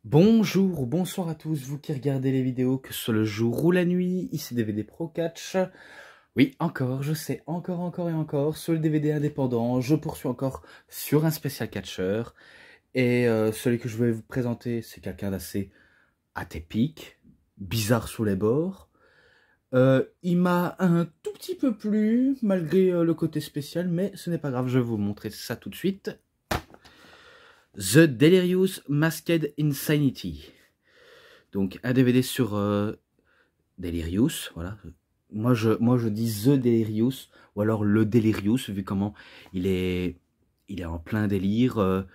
Bonjour ou bonsoir à tous, vous qui regardez les vidéos, que ce soit le jour ou la nuit, ici DVD Pro Catch. Oui, encore, je sais, encore et encore, sur le DVD indépendant, je poursuis encore sur un spécial catcheur. Et celui que je vais vous présenter, c'est quelqu'un d'assez atypique, bizarre sous les bords. Il m'a un tout petit peu plu, malgré le côté spécial, mais ce n'est pas grave, je vais vous montrer ça tout de suite. The Delirious Masked Insanity. Donc un DVD sur Delirious, voilà. Moi je dis The Delirious, ou alors le Delirious, vu comment il est en plein délire.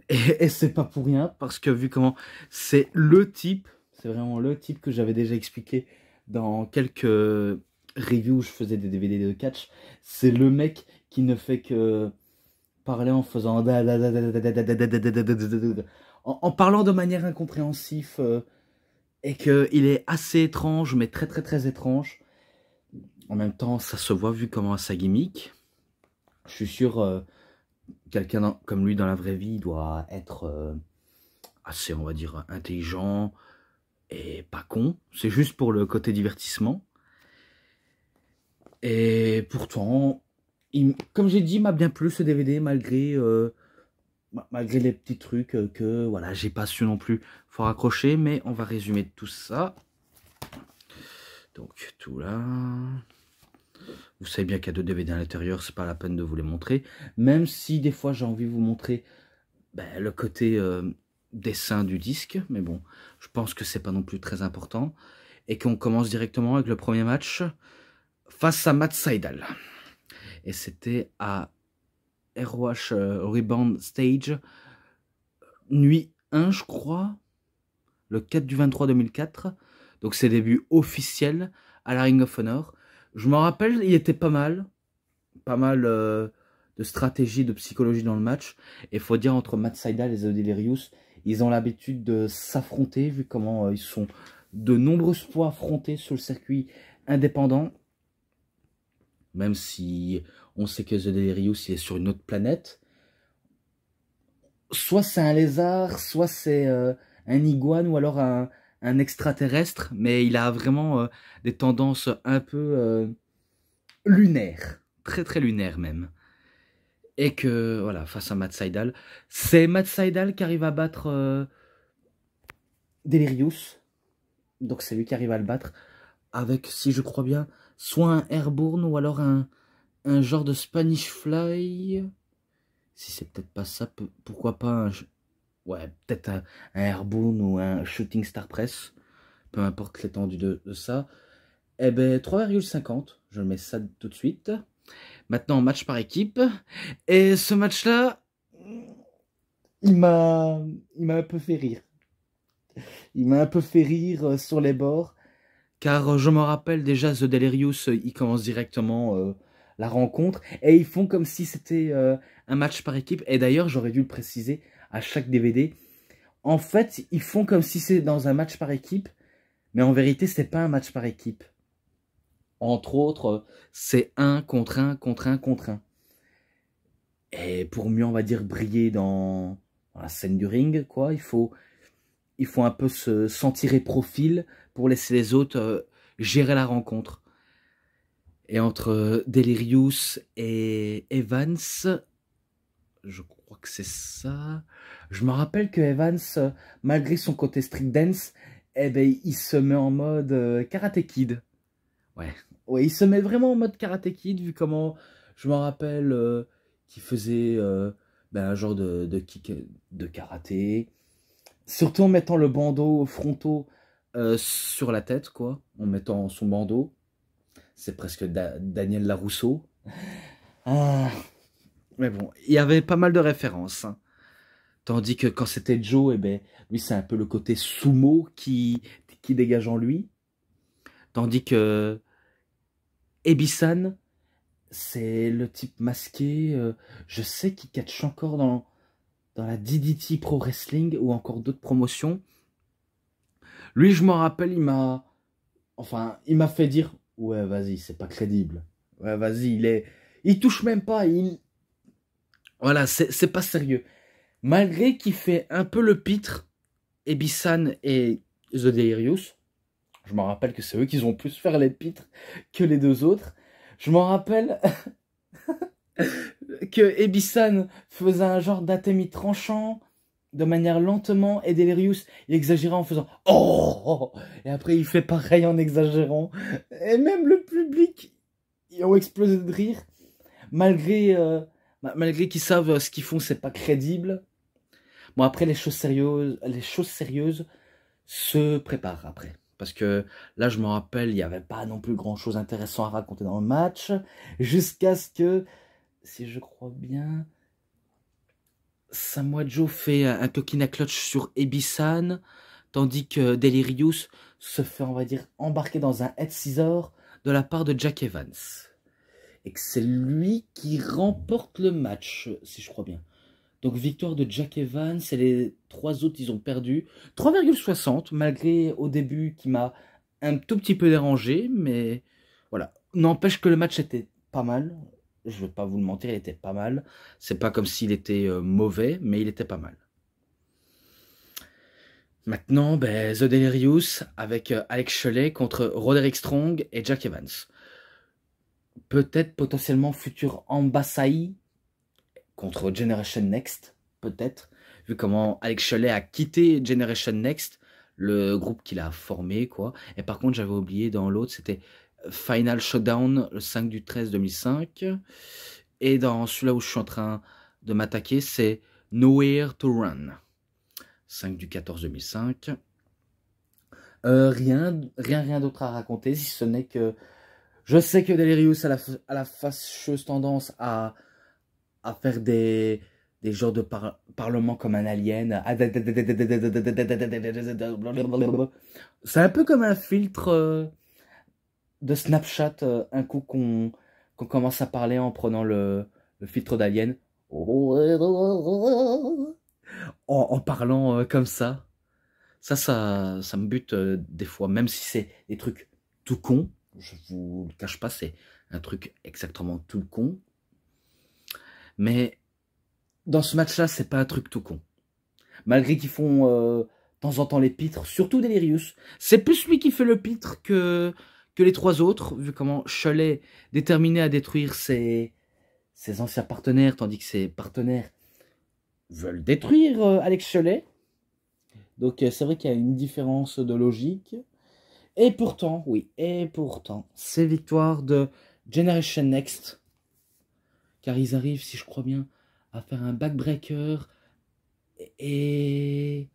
Et c'est pas pour rien, parce que vu comment c'est le type, c'est vraiment le type que j'avais déjà expliqué dans quelques reviews où je faisais des DVD de catch. C'est le mec qui ne fait que parler en faisant en parlant de manière incompréhensive. Et qu'il est assez étrange, mais très étrange. En même temps, ça se voit vu comment sa gimmick. Je suis sûr, quelqu'un comme lui dans la vraie vie doit être assez, on va dire, intelligent et pas con. C'est juste pour le côté divertissement. Et pourtant, comme j'ai dit, il m'a bien plu ce DVD malgré les petits trucs que voilà, j'ai pas su non plus fort accrocher. Mais on va résumer tout ça. Donc tout là. Vous savez bien qu'il y a deux DVD à l'intérieur, c'est pas la peine de vous les montrer. Même si des fois j'ai envie de vous montrer le côté dessin du disque. Mais bon, je pense que c'est pas non plus très important. Et qu'on commence directement avec le premier match face à Matt Sydal. Et c'était à ROH Rebound Stage, nuit 1 je crois, le 4 du 23 2004. Donc c'est début officiel à la Ring of Honor. Je me rappelle, il était pas mal de stratégie, de psychologie dans le match. Et il faut dire, entre Matt Sydal et The Delirious, ils ont l'habitude de s'affronter, vu comment ils sont de nombreuses fois affrontés sur le circuit indépendant. Même si on sait que The Delirious il est sur une autre planète. Soit c'est un lézard, soit c'est un iguane, ou alors un extraterrestre. Mais il a vraiment des tendances un peu lunaires. Très lunaires même. Et que, voilà, face à Matt Sydal, c'est Matt Sydal qui arrive à battre Delirious. Donc c'est lui qui arrive à le battre avec, si je crois bien, soit un airborne ou alors un genre de Spanish Fly. Si c'est peut-être pas ça, pourquoi pas ouais, peut-être un airborne ou un Shooting Star Press. Peu importe l'étendue de ça. Eh ben 3,50. Je mets ça tout de suite. Maintenant, match par équipe. Et ce match-là, il m'a un peu fait rire. Il m'a un peu fait rire sur les bords. Car je me rappelle déjà, The Delirious, ils commencent directement la rencontre. Et ils font comme si c'était un match par équipe. Et d'ailleurs, j'aurais dû le préciser à chaque DVD. En fait, ils font comme si c'est dans un match par équipe. Mais en vérité, c'est pas un match par équipe. Entre autres, c'est un contre un contre un contre un. Et pour mieux, on va dire, briller dans la scène du ring, quoi, il faut un peu s'en tirer profil pour laisser les autres gérer la rencontre. Et entre Delirious et Evans, je crois que c'est ça. Je me rappelle que Evans, malgré son côté street dance, eh ben, il se met en mode Karate Kid. Ouais, il se met vraiment en mode Karate Kid, vu comment je me rappelle qu'il faisait un genre de kick de karaté. Surtout en mettant le bandeau frontaux sur la tête, quoi. En mettant son bandeau. C'est presque Daniel Larousseau. Ah, mais bon, il y avait pas mal de références. Hein. Tandis que quand c'était Joe, eh ben, lui, c'est un peu le côté sumo qui dégage en lui. Tandis que Ebisan, c'est le type masqué. Je sais qu'il catch encore dans la DDT Pro Wrestling ou encore d'autres promotions. Lui, je me rappelle, il m'a fait dire, ouais, vas-y, c'est pas crédible. Ouais, vas-y, il touche même pas. Voilà, c'est pas sérieux. Malgré qu'il fait un peu le pitre, Ebisan et The Delirious. Je me rappelle que c'est eux qui ont plus faire les pitres que les deux autres. Je m'en rappelle que Ebisan faisait un genre d'atemi tranchant de manière lentement et Delirious il exagérait en faisant oh, et après il fait pareil en exagérant et même le public ils ont explosé de rire malgré qu'ils savent ce qu'ils font c'est pas crédible. Bon après les choses sérieuses se préparent après. Parce que là, je me rappelle, il n'y avait pas non plus grand-chose d'intéressant à raconter dans le match. Jusqu'à ce que, si je crois bien, Samoa Joe fait un coquina clutch sur Ebisan, tandis que Delirious se fait, on va dire, embarquer dans un head scissor de la part de Jack Evans. Et que c'est lui qui remporte le match, si je crois bien. Donc victoire de Jack Evans et les trois autres, ils ont perdu 3,60 malgré au début qui m'a un tout petit peu dérangé, mais voilà. N'empêche que le match était pas mal. Je vais pas vous le mentir, il était pas mal. C'est pas comme s'il était mauvais, mais il était pas mal. Maintenant, The Delirious avec Alex Shelley contre Roderick Strong et Jack Evans. Peut-être potentiellement futur Ambassaï contre Generation Next, peut-être, vu comment Alex Shelley a quitté Generation Next, le groupe qu'il a formé, quoi. Et par contre, j'avais oublié dans l'autre, c'était Final Showdown, le 5/13/2005. Et dans celui-là où je suis en train de m'attaquer, c'est Nowhere to Run, 5/14/2005. Rien d'autre à raconter, si ce n'est que je sais que Delirious a la fâcheuse tendance à faire des genres de parlements comme un alien. C'est un peu comme un filtre de Snapchat, un coup qu'on commence à parler en prenant le filtre d'alien. En parlant comme ça. Ça me bute des fois, même si c'est des trucs tout cons. Je vous le cache pas, c'est un truc exactement tout con. Mais dans ce match-là, c'est pas un truc tout con. Malgré qu'ils font de temps en temps les pitres, surtout Delirious. C'est plus lui qui fait le pitre que les trois autres, vu comment Shelley déterminé à détruire ses anciens partenaires, tandis que ses partenaires veulent détruire Alex Shelley. Donc c'est vrai qu'il y a une différence de logique. Et pourtant, c'est victoire de Generation Next. Car ils arrivent, si je crois bien, à faire un backbreaker. Et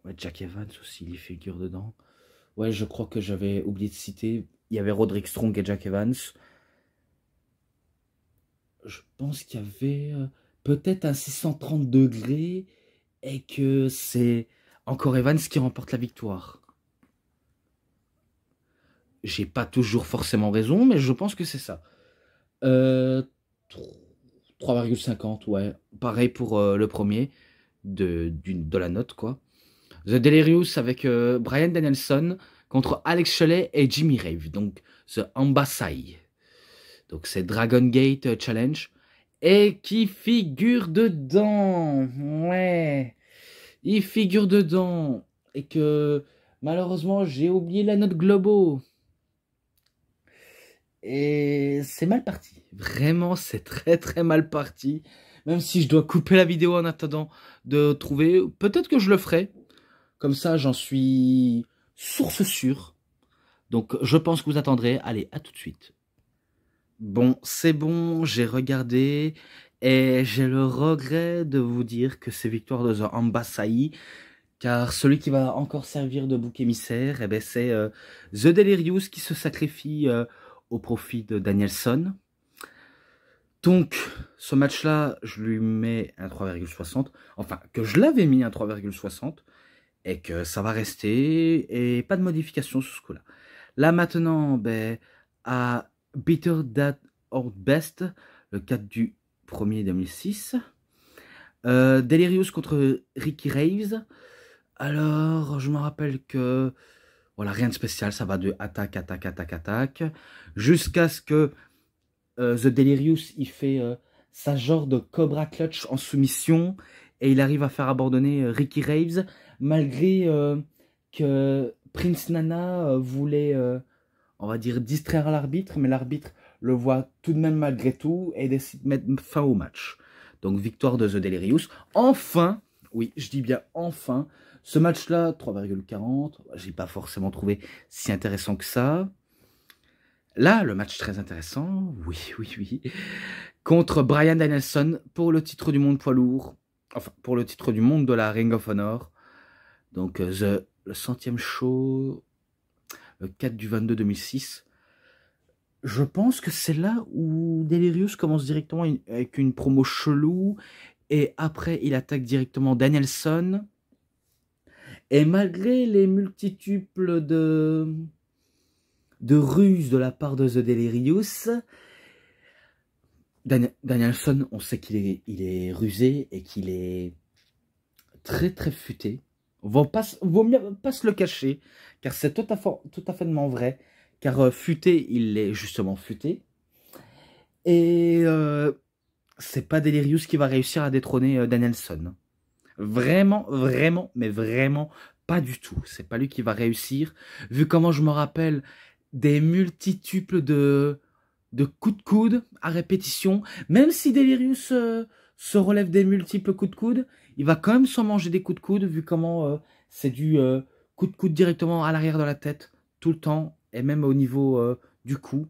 ouais, Jack Evans aussi, il figure dedans. Ouais, je crois que j'avais oublié de citer. Il y avait Roderick Strong et Jack Evans. Je pense qu'il y avait peut-être un 630 degrés. Et que c'est encore Evans qui remporte la victoire. J'ai pas toujours forcément raison, mais je pense que c'est ça. 3,50, ouais. Pareil pour le premier de la note, quoi. The Delirious avec Bryan Danielson contre Alex Shelley et Jimmy Rave. Donc, The Ambassaï. Donc, c'est Dragon Gate Challenge. Et qui figure dedans. Ouais. Il figure dedans. Et que, malheureusement, j'ai oublié la note Globo. Et c'est mal parti. Vraiment, c'est très très mal parti. Même si je dois couper la vidéo en attendant de trouver. Peut-être que je le ferai. Comme ça, j'en suis source sûre. Donc, je pense que vous attendrez. Allez, à tout de suite. Bon, c'est bon, j'ai regardé. Et j'ai le regret de vous dire que c'est victoire de The Ambassaï. Car celui qui va encore servir de bouc émissaire, eh ben, c'est The Delirious qui se sacrifie au profit de Danielson. Donc, ce match-là, je lui mets un 3,60. Enfin, que je l'avais mis un 3,60. Et que ça va rester. Et pas de modification sur ce coup-là. Là, maintenant, à Better That or Best, le 4/1/2006. Delirious contre Ricky Raves. Alors, je me rappelle que... Voilà, rien de spécial, ça va de attaque, jusqu'à ce que The Delirious, il fait sa genre de Cobra Clutch en soumission et il arrive à faire abandonner Ricky Raves malgré que Prince Nana voulait, on va dire, distraire l'arbitre, mais l'arbitre le voit tout de même malgré tout et décide de mettre fin au match. Donc victoire de The Delirious. Enfin, oui, je dis bien enfin, ce match-là, 3,40, j'ai pas forcément trouvé si intéressant que ça. Là, le match très intéressant, oui, contre Bryan Danielson pour le titre du monde poids lourd, enfin pour le titre du monde de la Ring of Honor. Donc le 100e show, le 4 du 22 2006. Je pense que c'est là où Delirious commence directement avec une promo chelou et après il attaque directement Danielson. Et malgré les multiples de ruses de la part de The Delirious, Danielson, on sait qu'il est rusé et qu'il est très très futé. Vaut mieux pas se le cacher, car c'est tout à fait vrai. Car futé, il est justement futé. Et c'est pas Delirious qui va réussir à détrôner Danielson. Vraiment, mais vraiment pas du tout. C'est pas lui qui va réussir. Vu comment je me rappelle des multiples de coups de coude à répétition. Même si Delirious se relève des multiples coups de coude, il va quand même s'en manger des coups de coude, vu comment c'est du coup de coude directement à l'arrière de la tête, tout le temps, et même au niveau du cou.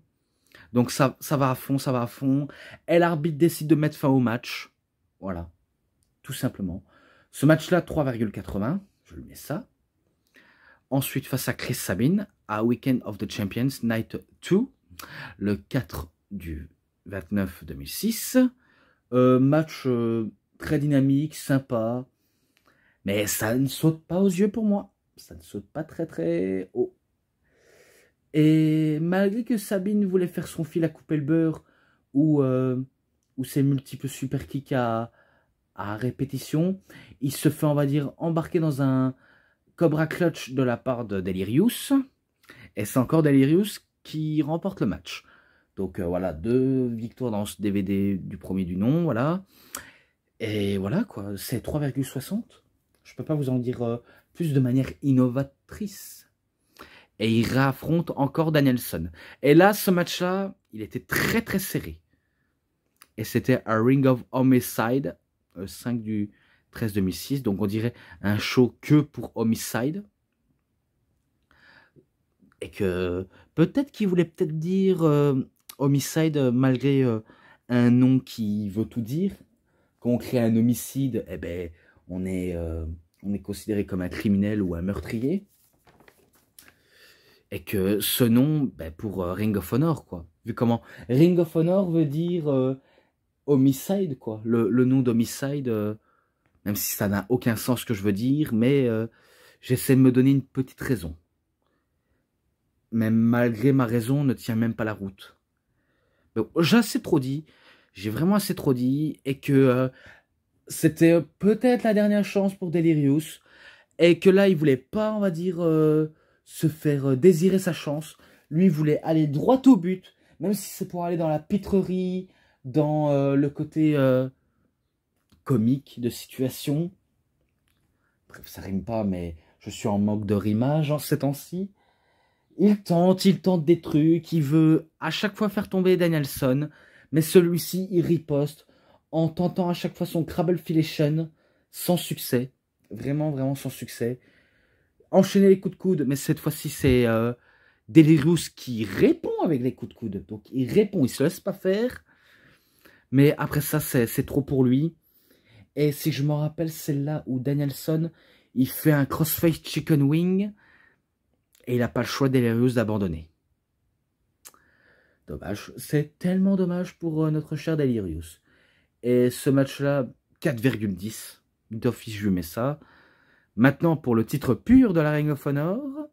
Donc ça va à fond, ça va à fond. Et l'arbitre décide de mettre fin au match. Voilà, tout simplement. Ce match-là, 3,80, je lui mets ça. Ensuite, face à Chris Sabin, à Weekend of the Champions, Night 2, le 4 du 29 2006. Match très dynamique, sympa, mais ça ne saute pas aux yeux pour moi. Ça ne saute pas très haut. Et malgré que Sabine voulait faire son fil à couper le beurre ou ses multiples super kicks à répétition, il se fait, on va dire, embarquer dans un Cobra Clutch de la part de Delirious. Et c'est encore Delirious qui remporte le match. Donc voilà, 2 victoires dans ce DVD du premier du nom, voilà. Et voilà quoi, c'est 3,60. Je peux pas vous en dire plus de manière innovatrice. Et il réaffronte encore Danielson. Et là, ce match-là, il était très serré. Et c'était un Ring of Homicide, 5 du 13 2006. Donc on dirait un show que pour Homicide. Et que peut-être qu'il voulait peut-être dire Homicide malgré un nom qui veut tout dire. Quand on crée un homicide, eh ben, on est considéré comme un criminel ou un meurtrier. Et que ce nom, ben, pour Ring of Honor, quoi. Vu comment Ring of Honor veut dire homicide, quoi. Le nom d'homicide, même si ça n'a aucun sens ce que je veux dire, mais j'essaie de me donner une petite raison. Même malgré ma raison, ne tient même pas la route. J'ai assez trop dit, j'ai vraiment assez trop dit, et que c'était peut-être la dernière chance pour Delirious, et que là, il voulait pas, on va dire, se faire désirer sa chance. Lui, il voulait aller droit au but, même si c'est pour aller dans la pitrerie, dans le côté comique de situation. Bref, ça rime pas, mais je suis en manque de rimage en ces temps-ci. Il tente des trucs, il veut à chaque fois faire tomber Danielson, mais celui-ci, il riposte en tentant à chaque fois son Crabblefilation, sans succès. Vraiment sans succès. Enchaîner les coups de coude, mais cette fois-ci, c'est Delirious qui répond avec les coups de coude. Donc, il répond, il se laisse pas faire. Mais après ça, c'est trop pour lui. Et si je me rappelle, c'est là où Danielson, il fait un crossface chicken wing. Et il n'a pas le choix, Delirious, d'abandonner. Dommage. C'est tellement dommage pour notre cher Delirious. Et ce match-là, 4,10. D'office, je lui mets ça. Maintenant, pour le titre pur de la Ring of Honor,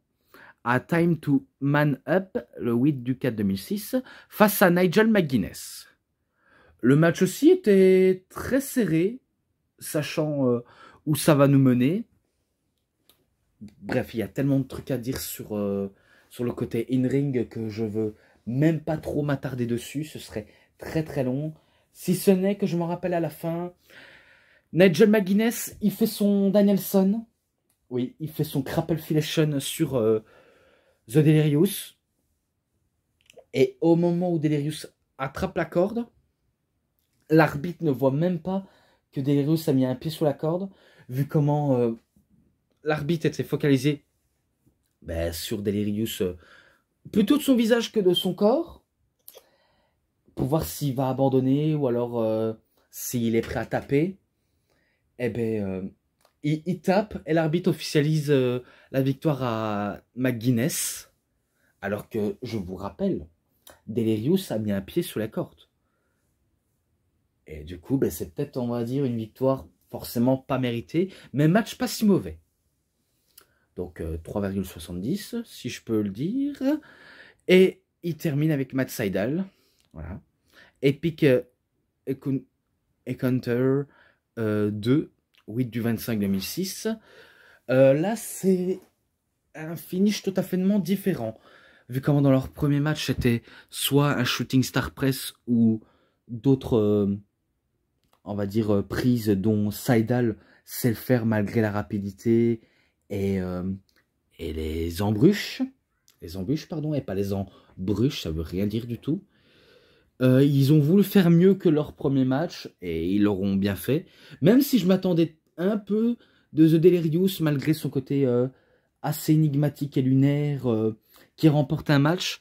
à Time to Man Up, le 8 du 4 2006, face à Nigel McGuinness. Le match aussi était très serré, sachant où ça va nous mener. Bref, il y a tellement de trucs à dire sur le côté in-ring que je veux même pas trop m'attarder dessus. Ce serait très long. Si ce n'est que je m'en rappelle à la fin, Nigel McGuinness, il fait son Danielson. Oui, il fait son Crapple sur The Delirious. Et au moment où Delirious attrape la corde, l'arbitre ne voit même pas que Delirious a mis un pied sur la corde, vu comment l'arbitre était focalisé sur Delirious, plutôt de son visage que de son corps, pour voir s'il va abandonner ou alors s'il est prêt à taper. Eh ben, il tape et l'arbitre officialise la victoire à McGuinness, alors que, je vous rappelle, Delirious a mis un pied sous la corde. Et du coup, c'est peut-être, on va dire, une victoire forcément pas méritée, mais un match pas si mauvais. Donc 3,70, si je peux le dire. Et il termine avec Matt Sydal. Voilà. Epic Encounter 2, 8 du 25 2006. Là, c'est un finish tout à fait différent. Vu comment dans leur premier match, c'était soit un shooting star press ou d'autres, on va dire, prises dont Sydal sait le faire malgré la rapidité et les embruches. Les embûches, pardon, et pas les embruches, ça veut rien dire du tout. Ils ont voulu faire mieux que leur premier match, et ils l'auront bien fait. Même si je m'attendais un peu de The Delirious, malgré son côté assez énigmatique et lunaire, qui remporte un match.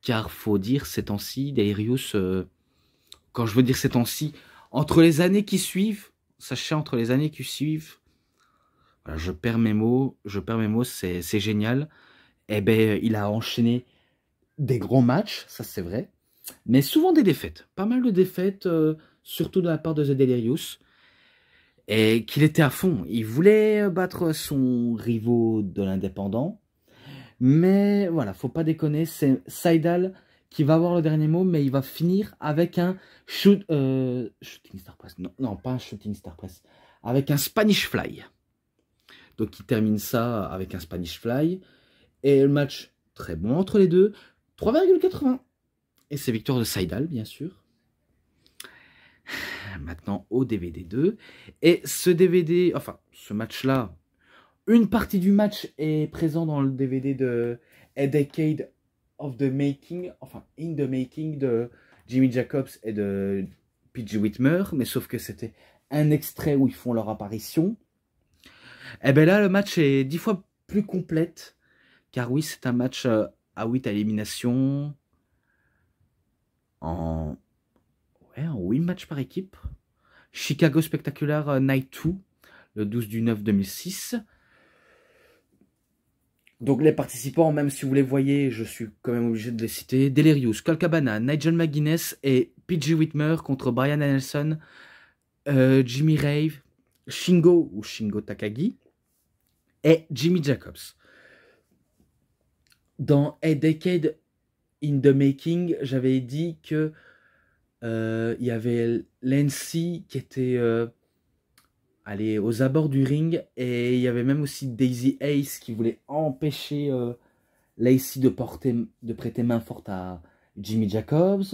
Car faut dire, ces temps-ci, Delirious, quand je veux dire ces temps-ci, entre les années qui suivent, sachez, entre les années qui suivent, voilà, je perds mes mots, c'est génial. Eh ben, il a enchaîné des gros matchs, ça c'est vrai, mais souvent des défaites. Pas mal de défaites, surtout de la part de The Delirious. Et qu'il était à fond. Il voulait battre son rivaux de l'indépendant. Mais voilà, faut pas déconner, c'est Sydal qui va avoir le dernier mot, mais il va finir avec un shooting star press. Non, non, pas un shooting star press. Avec un Spanish fly. Donc il termine ça avec un Spanish fly. Et le match, très bon entre les deux. 3,80. Et c'est victoire de Sydal, bien sûr. Maintenant au DVD 2. Et ce DVD, enfin, ce match-là, une partie du match est présent dans le DVD de A Decade of the Making, enfin, In the Making de Jimmy Jacobs et de P.J. Whitmer, mais sauf que c'était un extrait où ils font leur apparition. Et bien là, le match est 10 fois plus complète, car oui, c'est un match à 8 à élimination, en 8 matchs par équipe. Chicago Spectacular Night 2, le 12 du 9 2006. Donc les participants, même si vous les voyez, je suis quand même obligé de les citer. Delirious, Colt Cabana, Nigel McGuinness et P.J. Whitmer contre Brian Nelson, Jimmy Rave, Shingo ou Shingo Takagi et Jimmy Jacobs. Dans A Decade in the Making, j'avais dit que il y avait Lancy qui était aux abords du ring, et il y avait même aussi Daisy Ace qui voulait empêcher Lacey de prêter main forte à Jimmy Jacobs,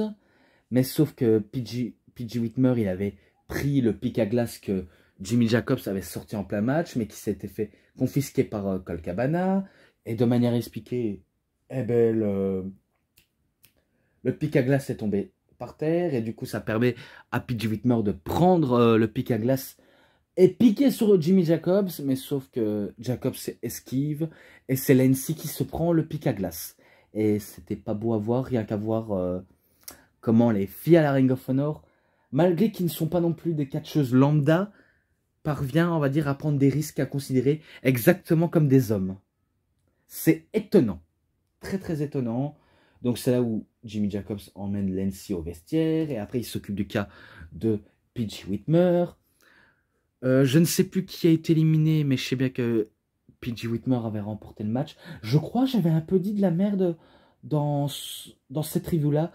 mais sauf que P.J. Whitmer, il avait pris le pic à glace que Jimmy Jacobs avait sorti en plein match, mais qui s'était fait confisquer par Colt Cabana, et de manière expliquée, eh ben, le pic à glace est tombé par terre, et du coup ça permet à P.J. Whitmer de prendre le pic à glace et piqué sur Jimmy Jacobs, mais sauf que Jacobs esquive, et c'est Lancy qui se prend le pic à glace. Et c'était pas beau à voir, rien qu'à voir comment les filles à la Ring of Honor, malgré qu'ils ne sont pas non plus des catcheuses lambda, parviennent, on va dire, à prendre des risques à considérer exactement comme des hommes. C'est étonnant, très très étonnant. Donc c'est là où Jimmy Jacobs emmène Lancy au vestiaire, et après il s'occupe du cas de P.J. Whitmer. Je ne sais plus qui a été éliminé, mais je sais bien que P.J. Whitmer avait remporté le match. Je crois que j'avais un peu dit de la merde dans cette review-là.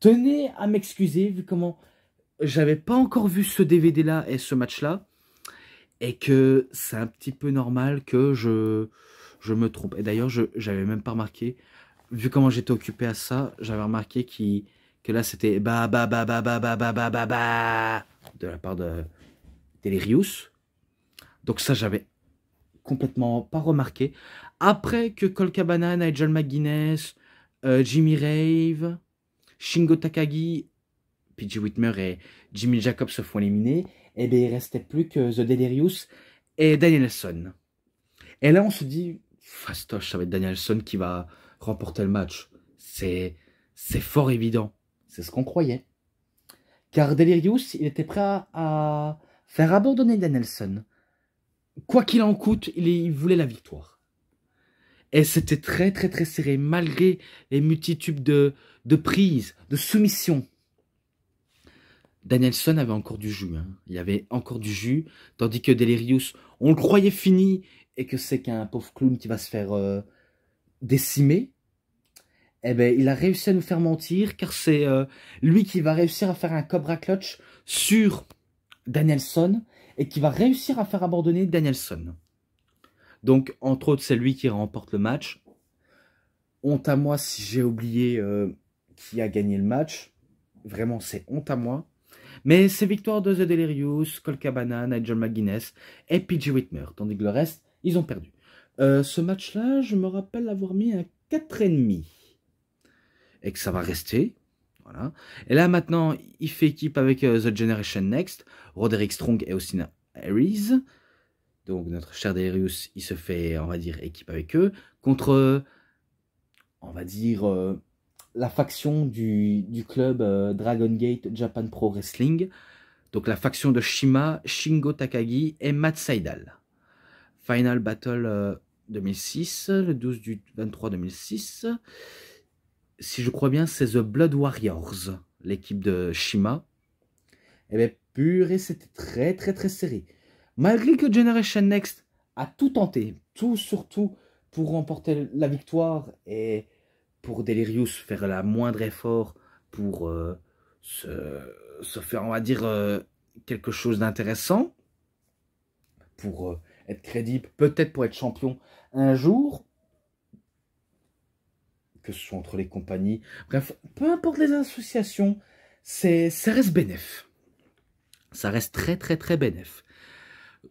Tenez à m'excuser, vu comment j'avais pas encore vu ce DVD-là et ce match-là, et que c'est un petit peu normal que je me trompe. Et d'ailleurs, j'avais même pas remarqué, vu comment j'étais occupé à ça, j'avais remarqué qu'il que là c'était de la part de Delirious. Donc ça, j'avais complètement pas remarqué. Après que Colt Cabana, Nigel McGuinness, Jimmy Rave, Shingo Takagi, PJ Whitmer et Jimmy Jacobs se font éliminer, et bien il restait plus que The Delirious et Danielson. Et là on se dit, fastoche, ça va être Danielson qui va remporter le match. C'est fort évident. C'est ce qu'on croyait. Car Delirious, il était prêt à faire abandonner Danielson. Quoi qu'il en coûte, il voulait la victoire. Et c'était très très très serré, malgré les multitudes de prises, de soumissions. Danielson avait encore du jus. Hein. Il avait encore du jus, tandis que Delirious, on le croyait fini, et que c'est qu'un pauvre clown qui va se faire décimer. Eh ben, il a réussi à nous faire mentir, car c'est lui qui va réussir à faire un Cobra Clutch sur Danielson, et qui va réussir à faire abandonner Danielson. Donc, entre autres, c'est lui qui remporte le match. Honte à moi si j'ai oublié qui a gagné le match. Vraiment, c'est honte à moi. Mais c'est victoire de The Delirious, Colt Cabana, Nigel McGuinness et PJ Whitmer. Tandis que le reste, ils ont perdu. Ce match-là, je me rappelle avoir mis un 4,5. Et que ça va rester. Voilà. Et là, maintenant, il fait équipe avec The Generation Next, Roderick Strong et Austin Aries. Donc, notre cher Delirious, il se fait, on va dire, équipe avec eux. Contre, on va dire, la faction du club Dragon Gate Japan Pro Wrestling. Donc, la faction de Shima, Shingo Takagi et Matt Sydal. Final Battle 2006, le 12 du 23 2006. Si je crois bien, c'est The Blood Warriors, l'équipe de Shima. Et bien, purée, c'était très, très, très serré. Malgré que Generation Next a tout tenté, tout surtout pour remporter la victoire et pour Delirious faire la moindre effort pour se faire, on va dire, quelque chose d'intéressant, pour être crédible, peut-être pour être champion un jour, que ce soit entre les compagnies, bref, peu importe les associations, ça reste bénéf. Ça reste très très très bénéf.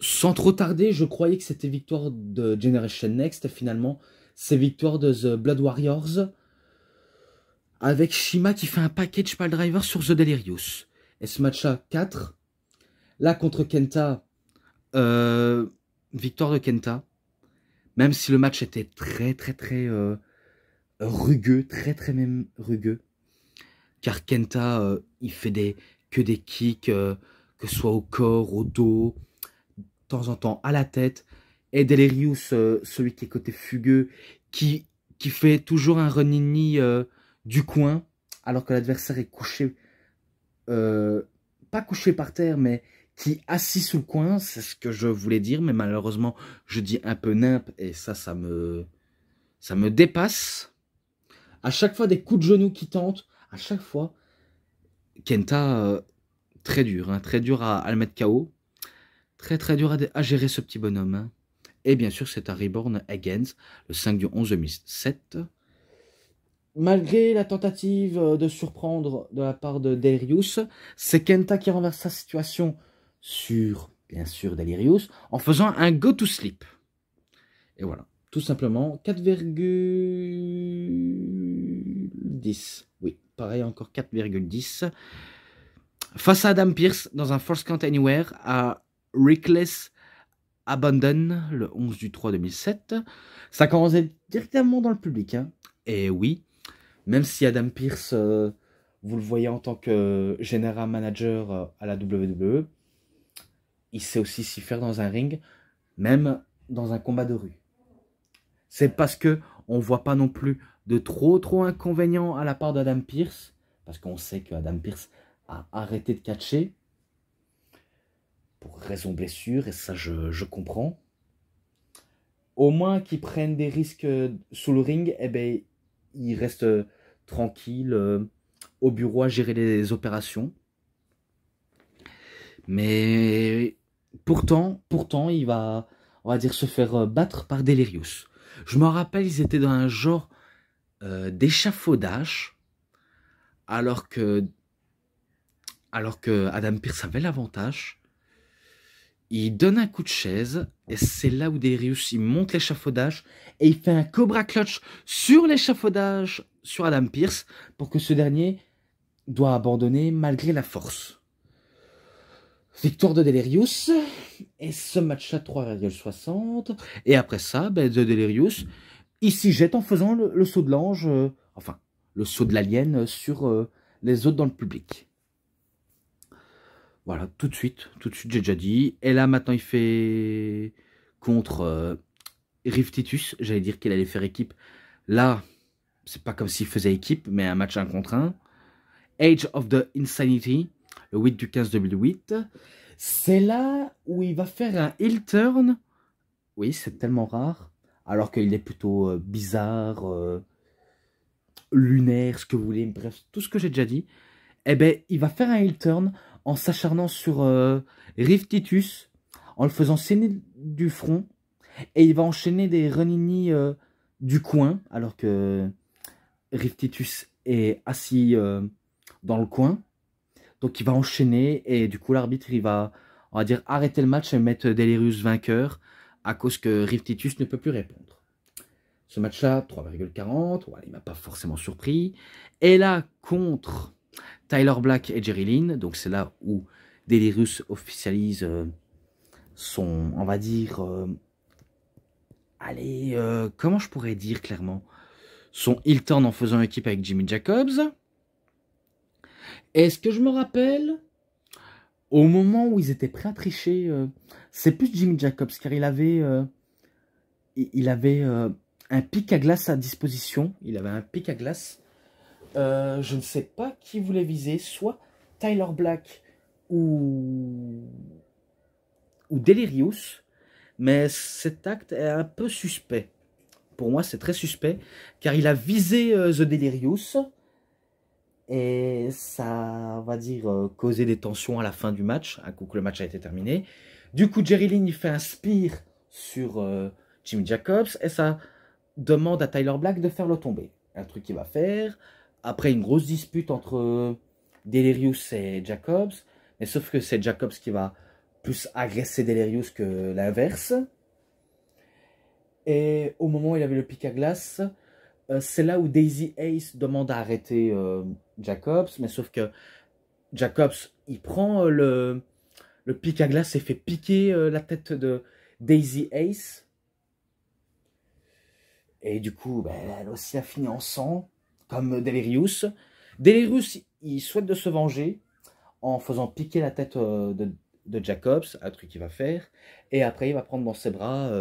Sans trop tarder, je croyais que c'était victoire de Generation Next, et finalement, c'est victoire de The Blood Warriors, avec Shima qui fait un package pile driver sur The Delirious. Et ce match-là, 4. Là, contre Kenta, victoire de Kenta, même si le match était très très très rugueux, très très même rugueux, car Kenta, il fait que des kicks, que ce soit au corps, au dos, de temps en temps à la tête, et Delirious, celui qui est côté fugueux, qui fait toujours un running knee du coin, alors que l'adversaire est couché, pas couché par terre, mais qui est assis sous le coin, c'est ce que je voulais dire, mais malheureusement, je dis un peu nimp, et ça me dépasse. À chaque fois, des coups de genoux qui tentent, à chaque fois, Kenta, très dur, hein, très dur à le mettre KO. Très très dur à gérer ce petit bonhomme. Hein. Et bien sûr, c'est à Reborn Against, le 5 du 11 2007. Malgré la tentative de surprendre de la part de Delirious, c'est Kenta qui renverse sa situation sur, bien sûr, Delirious, en faisant un go to sleep. Et voilà, tout simplement, 4,10. Oui, pareil, encore 4,10. Face à Adam Pearce, dans un Force Count Anywhere, à Reckless Abandon, le 11 du 3 2007. Ça commençait directement dans le public. Hein. Et oui, même si Adam Pearce, vous le voyez en tant que General Manager à la WWE, il sait aussi s'y faire dans un ring, même dans un combat de rue. C'est parce que on ne voit pas non plus de trop inconvénients à la part d'Adam Pearce, parce qu'on sait que Adam Pearce a arrêté de catcher, pour raison blessure, et ça je comprends. Au moins qu'ils prennent des risques sous le ring, eh ben, ils restent tranquilles au bureau à gérer les opérations. Mais pourtant, il va, on va dire, se faire battre par Delirious. Je me rappelle, ils étaient dans un genre d'échafaudage alors que Adam Pearce avait l'avantage. Il donne un coup de chaise, et c'est là où Delirious il monte l'échafaudage, et il fait un Cobra Clutch sur l'échafaudage sur Adam Pearce, pour que ce dernier doit abandonner malgré la force. Victoire de Delirious, et ce match-là 3,60, et après ça, de Delirious, il s'y jette en faisant le saut de l'ange, enfin, le saut de l'alien sur les autres dans le public. Voilà, tout de suite, j'ai déjà dit. Et là, maintenant, il fait contre Rift Titus. J'allais dire qu'il allait faire équipe. Là, c'est pas comme s'il faisait équipe, mais un match 1 contre 1. Age of the Insanity, le 8 du 15 2008. C'est là où il va faire un heel turn. Oui, c'est tellement rare. Alors qu'il est plutôt bizarre, lunaire, ce que vous voulez. Bref, tout ce que j'ai déjà dit. Eh ben, il va faire un heel turn en s'acharnant sur Rift Titus, en le faisant saigner du front, et il va enchaîner des Runini du coin, alors que Rift Titus est assis dans le coin. Donc il va enchaîner, et du coup l'arbitre, il va, on va dire, arrêter le match et mettre Delirious vainqueur, à cause que Rift Titus ne peut plus répondre. Ce match-là, 3,40, voilà, il m'a pas forcément surpris. Et là, contre Tyler Black et Jerry Lynn, donc c'est là où Delirious officialise son, on va dire, allez, comment je pourrais dire clairement, son heel turn en faisant équipe avec Jimmy Jacobs. Est-ce que je me rappelle, au moment où ils étaient prêts à tricher, c'est plus Jimmy Jacobs, car il avait un pic à glace à disposition, il avait un pic à glace. Je ne sais pas qui voulait viser, soit Tyler Black ou Delirious, mais cet acte est un peu suspect. Pour moi, c'est très suspect, car il a visé The Delirious, et ça, on va dire, causé des tensions à la fin du match, un coup que le match a été terminé. Du coup, Jerry Lynn, il fait un spear sur Jimmy Jacobs, et ça demande à Tyler Black de faire le tomber. Un truc qu'il va faire. Après une grosse dispute entre Delirious et Jacobs, mais sauf que c'est Jacobs qui va plus agresser Delirious que l'inverse. Et au moment où il avait le pic à glace, c'est là où Daisy Ace demande à arrêter Jacobs, mais sauf que Jacobs, il prend le pic à glace et fait piquer la tête de Daisy Ace. Et du coup, elle aussi a fini en sang, comme Delirious. Delirious, il souhaite de se venger en faisant piquer la tête de Jacobs, un truc qu'il va faire. Et après, il va prendre dans ses bras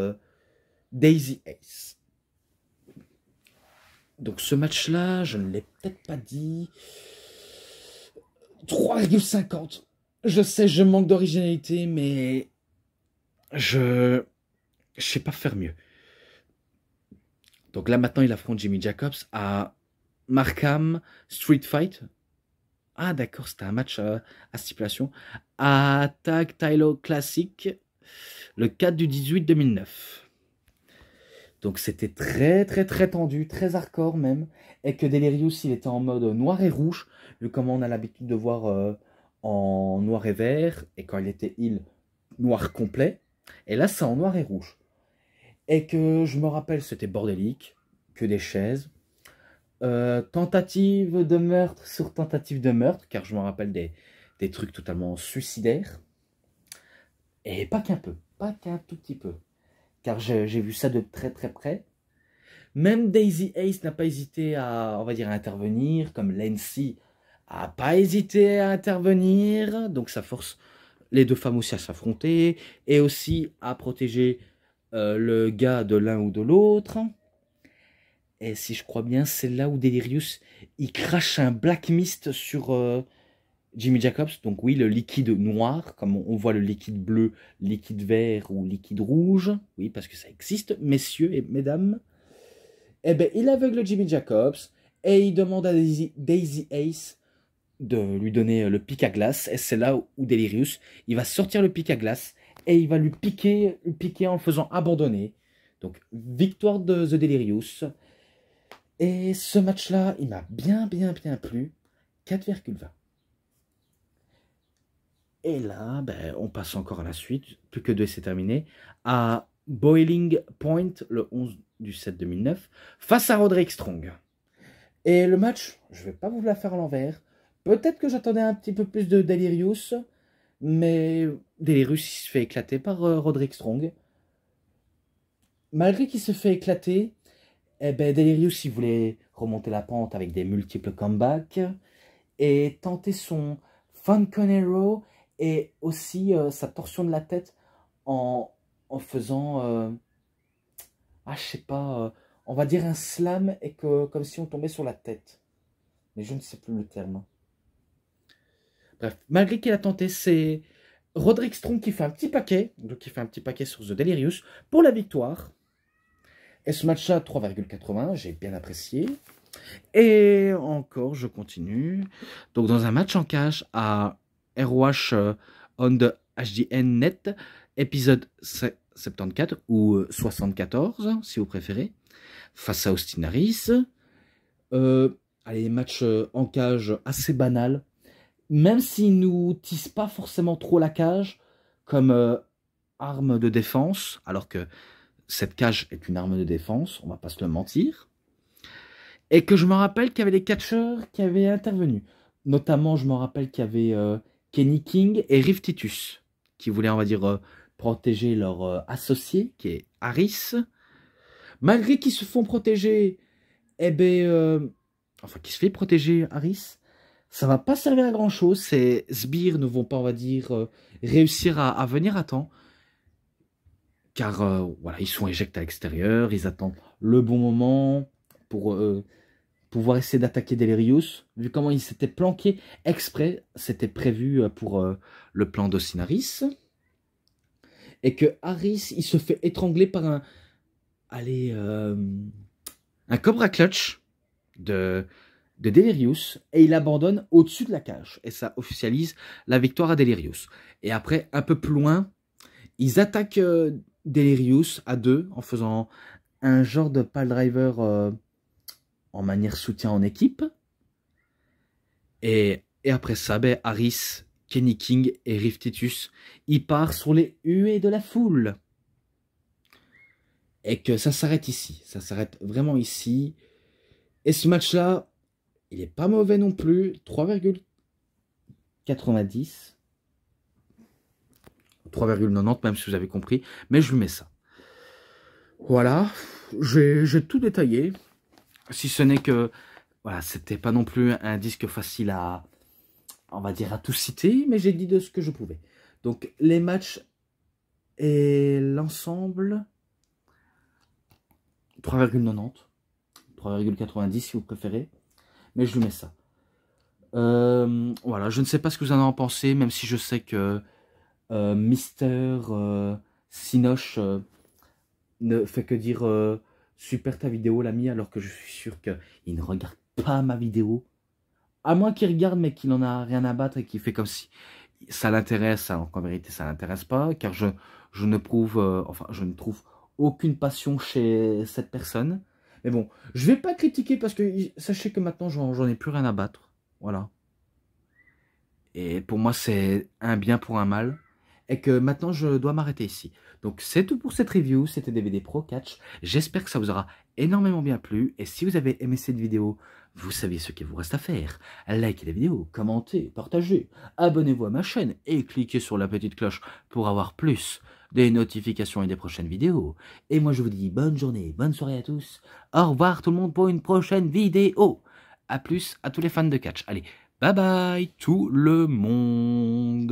Daisy Ace. Donc ce match-là, je ne l'ai peut-être pas dit. 3,50. Je sais, je manque d'originalité, mais je sais pas faire mieux. Donc là, maintenant, il affronte Jimmy Jacobs à Markham Street Fight. Ah, d'accord, c'était un match à stipulation. À Tag Tyler Classic, le 4 du 18 2009. Donc c'était très, très, très tendu, très hardcore même. Et que Delirious, il était en mode noir et rouge, vu comme on a l'habitude de voir en noir et vert. Et quand il était heel, noir complet. Et là, c'est en noir et rouge. Et que je me rappelle, c'était bordélique, que des chaises. Tentative de meurtre sur tentative de meurtre, car je me rappelle des trucs totalement suicidaires. Et pas qu'un peu, pas qu'un tout petit peu, car j'ai vu ça de très très près. Même Daisy Ace n'a pas hésité à, on va dire, à intervenir, comme Lancy a pas hésité à intervenir, donc ça force les deux femmes aussi à s'affronter, et aussi à protéger le gars de l'un ou de l'autre. Et si je crois bien, c'est là où Delirious, il crache un Black Mist sur Jimmy Jacobs. Donc oui, le liquide noir, comme on voit le liquide bleu, liquide vert ou liquide rouge. Oui, parce que ça existe, messieurs et mesdames. Eh bien, il aveugle Jimmy Jacobs et il demande à Daisy Ace de lui donner le pic à glace. Et c'est là où Delirious, il va sortir le pic à glace et il va lui piquer en le faisant abandonner. Donc, victoire de The Delirious. Et ce match-là, il m'a bien plu, 4,20. Et là, ben, on passe encore à la suite, plus que deux, c'est terminé, à Boiling Point, le 11 du 7 2009, face à Roderick Strong. Et le match, je ne vais pas vous la faire à l'envers. Peut-être que j'attendais un petit peu plus de Delirious, mais Delirious il se fait éclater par Roderick Strong. Malgré qu'il se fait éclater, eh ben, Delirious il voulait remonter la pente avec des multiples comebacks et tenter son Falconero et aussi sa torsion de la tête en faisant, je sais pas, on va dire un slam et que comme si on tombait sur la tête. Mais je ne sais plus le terme. Bref, malgré qu'il a tenté, c'est Roderick Strong qui fait un petit paquet, donc il fait un petit paquet sur The Delirious pour la victoire. Et ce match-là, 3,80, j'ai bien apprécié. Et encore, je continue. Donc dans un match en cage à ROH on the HDN Net, épisode 74 ou 74, si vous préférez, face à Austin Harris. Allez, match en cage assez banal. Même s'ils nous tissent pas forcément trop la cage comme arme de défense, alors que cette cage est une arme de défense, on va pas se le mentir. Et que je me rappelle qu'il y avait des catcheurs qui avaient intervenu. Notamment, je me rappelle qu'il y avait Kenny King et Riff Titus, qui voulaient, on va dire, protéger leur associé, qui est Harris. Malgré qu'ils se font protéger, eh ben, enfin, qui se fait protéger Harris, ça va pas servir à grand chose. Ces sbires ne vont pas, on va dire, réussir à venir à temps. Car voilà, ils sont éjectés à l'extérieur, ils attendent le bon moment pour pouvoir essayer d'attaquer Delirious. Vu comment il s'était planqué exprès, c'était prévu pour le plan d'Austin Harris. Et que Harris, il se fait étrangler par un Cobra Clutch de Delirious et il abandonne au-dessus de la cage. Et ça officialise la victoire à Delirious. Et après, un peu plus loin, ils attaquent Delirious à deux en faisant un genre de pile driver en manière soutien en équipe. Et après ça, ben, Harris, Kenny King et Riff Titus, ils partent sur les huées de la foule. Et que ça s'arrête ici. Ça s'arrête vraiment ici. Et ce match-là, il n'est pas mauvais non plus. 3,90. 3,90 même si vous avez compris. Mais je lui mets ça. Voilà. J'ai tout détaillé. Si ce n'est que, voilà, c'était pas non plus un disque facile à, on va dire, à tout citer, mais j'ai dit de ce que je pouvais. Donc, les matchs et l'ensemble, 3,90, 3,90 si vous préférez, mais je lui mets ça. Voilà, je ne sais pas ce que vous en avez pensé, même si je sais que Mister Sinoche ne fait que dire super ta vidéo l'ami, alors que je suis sûr qu'il ne regarde pas ma vidéo. À moins qu'il regarde mais qu'il n'en a rien à battre et qu'il fait comme si ça l'intéresse, alors qu'en vérité ça l'intéresse pas, car je ne je ne trouve aucune passion chez cette personne. Mais bon, je vais pas critiquer parce que sachez que maintenant j'en ai plus rien à battre. Voilà. Et pour moi c'est un bien pour un mal. Et que maintenant je dois m'arrêter ici. Donc c'est tout pour cette review, c'était DVD Pro Catch. J'espère que ça vous aura énormément bien plu. Et si vous avez aimé cette vidéo, vous savez ce qu'il vous reste à faire. Likez la vidéo, commentez, partagez, abonnez-vous à ma chaîne et cliquez sur la petite cloche pour avoir plus des notifications et des prochaines vidéos. Et moi je vous dis bonne journée, bonne soirée à tous. Au revoir tout le monde pour une prochaine vidéo. A plus à tous les fans de catch. Allez, bye bye tout le monde.